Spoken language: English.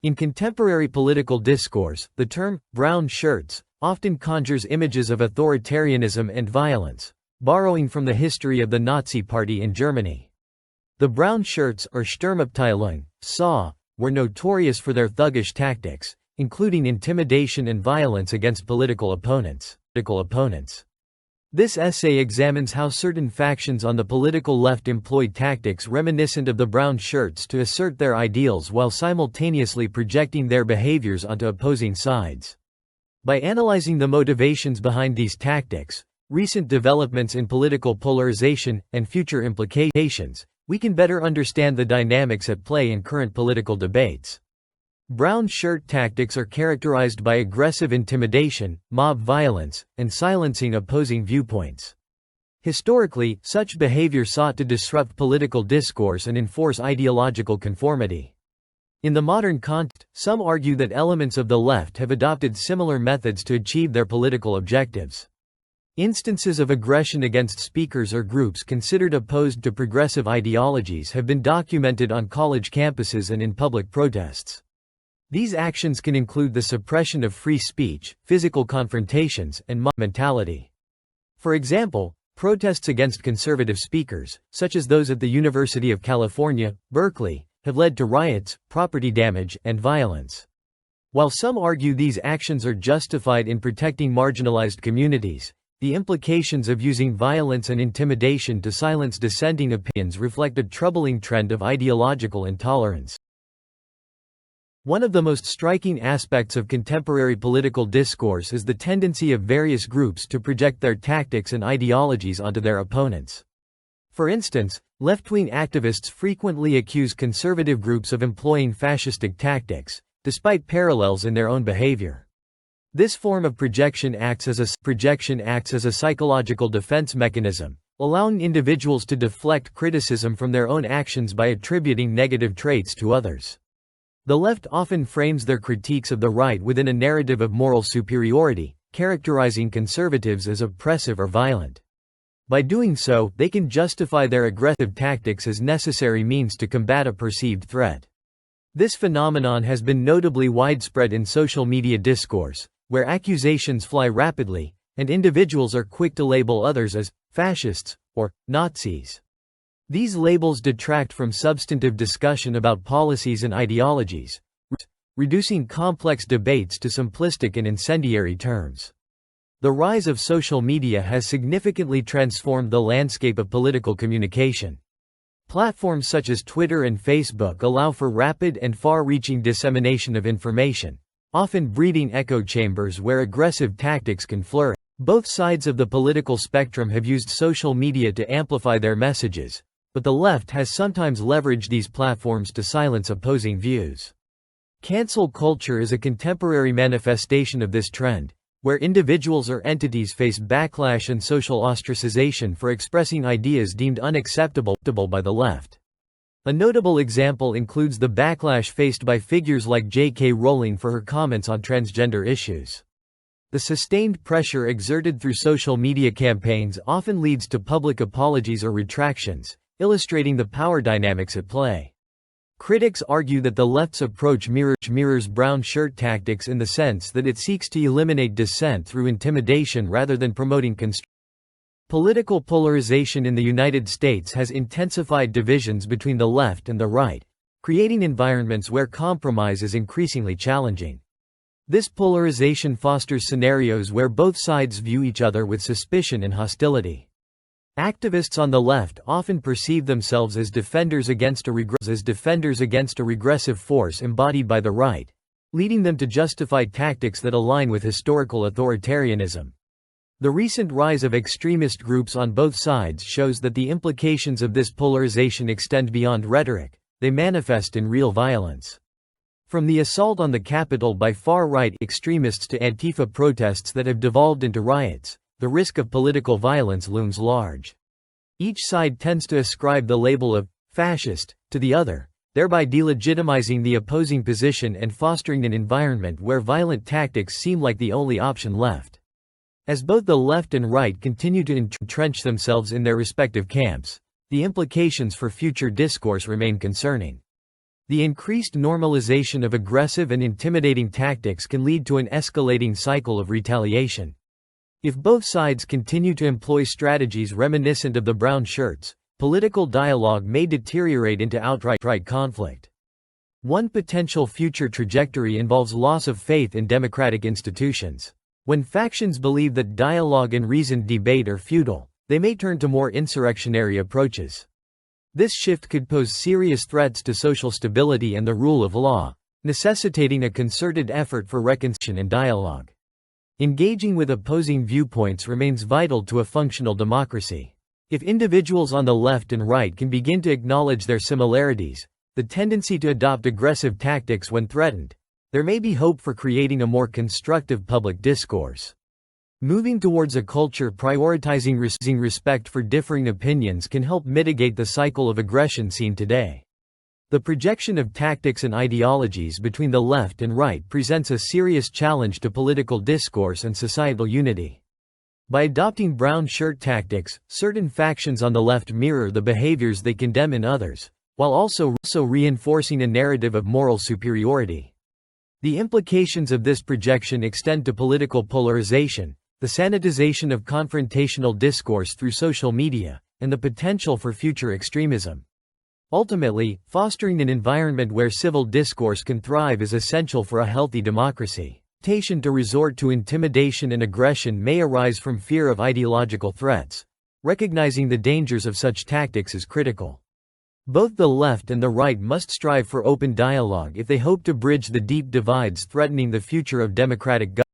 In contemporary political discourse, the term brown shirts often conjures images of authoritarianism and violence, borrowing from the history of the Nazi Party in Germany. The brown shirts, or Sturmabteilung, were notorious for their thuggish tactics, including intimidation and violence against political opponents. This essay examines how certain factions on the political left employed tactics reminiscent of the brown shirts to assert their ideals while simultaneously projecting their behaviors onto opposing sides. By analyzing the motivations behind these tactics, recent developments in political polarization, and future implications, we can better understand the dynamics at play in current political debates. Brown shirt tactics are characterized by aggressive intimidation, mob violence, and silencing opposing viewpoints. Historically, such behavior sought to disrupt political discourse and enforce ideological conformity. In the modern context, some argue that elements of the left have adopted similar methods to achieve their political objectives. Instances of aggression against speakers or groups considered opposed to progressive ideologies have been documented on college campuses and in public protests. These actions can include the suppression of free speech, physical confrontations, and mob mentality. For example, protests against conservative speakers, such as those at the University of California, Berkeley, have led to riots, property damage, and violence. While some argue these actions are justified in protecting marginalized communities, the implications of using violence and intimidation to silence dissenting opinions reflect a troubling trend of ideological intolerance. One of the most striking aspects of contemporary political discourse is the tendency of various groups to project their tactics and ideologies onto their opponents. For instance, left-wing activists frequently accuse conservative groups of employing fascistic tactics, despite parallels in their own behavior. This form of projection acts as a psychological defense mechanism, allowing individuals to deflect criticism from their own actions by attributing negative traits to others. The left often frames their critiques of the right within a narrative of moral superiority, characterizing conservatives as oppressive or violent. By doing so, they can justify their aggressive tactics as necessary means to combat a perceived threat. This phenomenon has been notably widespread in social media discourse, where accusations fly rapidly, and individuals are quick to label others as fascists or Nazis. These labels detract from substantive discussion about policies and ideologies, reducing complex debates to simplistic and incendiary terms. The rise of social media has significantly transformed the landscape of political communication. Platforms such as Twitter and Facebook allow for rapid and far-reaching dissemination of information, often breeding echo chambers where aggressive tactics can flourish. Both sides of the political spectrum have used social media to amplify their messages, but the left has sometimes leveraged these platforms to silence opposing views. Cancel culture is a contemporary manifestation of this trend, where individuals or entities face backlash and social ostracization for expressing ideas deemed unacceptable by the left. A notable example includes the backlash faced by figures like J.K. Rowling for her comments on transgender issues. The sustained pressure exerted through social media campaigns often leads to public apologies or retractions, illustrating the power dynamics at play. Critics argue that the left's approach mirrors brown shirt tactics in the sense that it seeks to eliminate dissent through intimidation rather than promoting construction. Political polarization in the United States has intensified divisions between the left and the right, creating environments where compromise is increasingly challenging. This polarization fosters scenarios where both sides view each other with suspicion and hostility. Activists on the left often perceive themselves as defenders against a regressive force embodied by the right, leading them to justify tactics that align with historical authoritarianism. The recent rise of extremist groups on both sides shows that the implications of this polarization extend beyond rhetoric; they manifest in real violence. From the assault on the Capitol by far-right extremists to Antifa protests that have devolved into riots, the risk of political violence looms large. Each side tends to ascribe the label of fascist to the other, thereby delegitimizing the opposing position and fostering an environment where violent tactics seem like the only option left. As both the left and right continue to entrench themselves in their respective camps, the implications for future discourse remain concerning. The increased normalization of aggressive and intimidating tactics can lead to an escalating cycle of retaliation. If both sides continue to employ strategies reminiscent of the brown shirts, political dialogue may deteriorate into outright conflict. One potential future trajectory involves loss of faith in democratic institutions. When factions believe that dialogue and reasoned debate are futile, they may turn to more insurrectionary approaches. This shift could pose serious threats to social stability and the rule of law, necessitating a concerted effort for reconciliation and dialogue. Engaging with opposing viewpoints remains vital to a functional democracy. If individuals on the left and right can begin to acknowledge their similarities, the tendency to adopt aggressive tactics when threatened, there may be hope for creating a more constructive public discourse. Moving towards a culture prioritizing respect for differing opinions can help mitigate the cycle of aggression seen today. The projection of tactics and ideologies between the left and right presents a serious challenge to political discourse and societal unity. By adopting brown shirt tactics, certain factions on the left mirror the behaviors they condemn in others, while also reinforcing a narrative of moral superiority. The implications of this projection extend to political polarization, the sanitization of confrontational discourse through social media, and the potential for future extremism. Ultimately, fostering an environment where civil discourse can thrive is essential for a healthy democracy. Temptation to resort to intimidation and aggression may arise from fear of ideological threats. Recognizing the dangers of such tactics is critical. Both the left and the right must strive for open dialogue if they hope to bridge the deep divides threatening the future of democratic government.